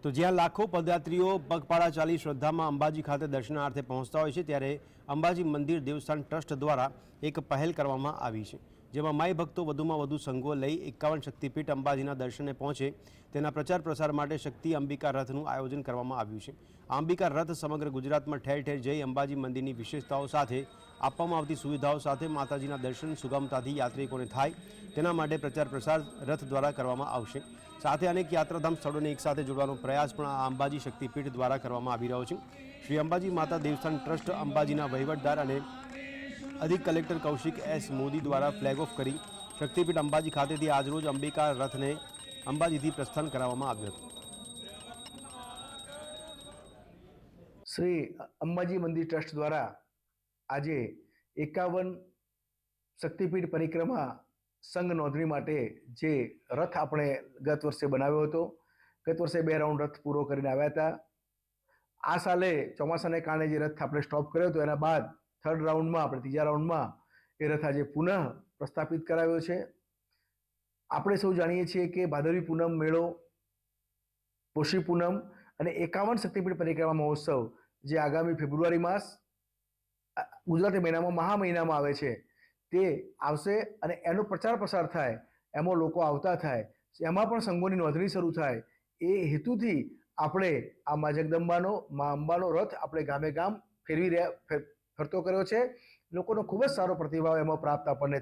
તો જ્યાં લાખો પદયાત્રીઓ પગપાળા ચાલી શ્રદ્ધામાં અંબાજી ખાતે દર્શનાર્થે પહોંચતા હોય છે, ત્યારે અંબાજી મંદિર દેવસ્થાન ટ્રસ્ટ દ્વારા એક પહેલ કરવામાં આવી છે, જેમાં માઈ ભક્તો વધુમાં વધુ સંઘો લઈ 51 શક્તિપીઠ અંબાજીના દર્શને પહોંચે તેના પ્રચાર પ્રસાર માટે શક્તિ અંબિકા રથનું આયોજન કરવામાં આવ્યું છે। આ અંબિકા રથ સમગ્ર ગુજરાતમાં ઠેર ઠેર જઈ અંબાજી મંદિરની વિશેષતાઓ સાથે આપવામાં આવતી સુવિધાઓ સાથે માતાજીના દર્શન સુગમતાથી યાત્રિકોને થાય તેના માટે પ્રચાર પ્રસાર રથ દ્વારા કરવામાં આવશે। સાથે અનેક યાત્રાધામ સ્થળોને એકસાથે જોડવાનો પ્રયાસ પણ આ અંબાજી શક્તિપીઠ દ્વારા કરવામાં આવી રહ્યો છે। શ્રી અંબાજી માતા દેવસ્થાન ટ્રસ્ટ અંબાજીના વહીવટદાર અને અધિક કલેક્ટર કૌશિક એસ મોદી દ્વારા ફ્લેગ ઓફ કરી શક્તિપીઠ અંબાજી ખાતેથી આજરોજ અંબિકા રથને અંબાજીથી પ્રસ્થાન કરાવવામાં આવ્યું હતું। શ્રી અંબાજી મંદિર ટ્રસ્ટ દ્વારા આજે 51 શક્તિપીઠ પરિક્રમા સંઘ નોંધણી માટે જે રથ આપણે ગત વર્ષે બનાવ્યો હતો, ગત વર્ષે 2 રાઉન્ડ રથ પૂરો કરીને આવ્યા હતા। આ સાલે ચોમાસાને કારણે જે રથ આપણે સ્ટોપ કર્યો હતો, એના બાદ થર્ડ રાઉન્ડમાં આપણે ત્રીજા રાઉન્ડમાં એ રથ આજે પુનઃ પ્રસ્થાપિત કરાવ્યો છે। આપણે સૌ જાણીએ છીએ કે ભાદરવી પૂનમ મેળો, પોષી પૂનમ અને 51 શક્તિપીઠ પરિક્રમા મહોત્સવ જે આગામી ફેબ્રુઆરી માસ ગુજરાતી મહિનામાં મહા મહિનામાં આવે છે તે આવશે અને એનો પ્રચાર પ્રસાર થાય, એમાં લોકો આવતા થાય, એમાં પણ સંઘોની નોંધણી શરૂ થાય, એ હેતુથી આપણે આ મા જગદંબાનો મા અંબાનો રથ આપણે ગામે ગામ ફરતો કર્યો છે। લોકોનો ખૂબ જ સારો પ્રતિભાવ એમાં પ્રાપ્ત આપણને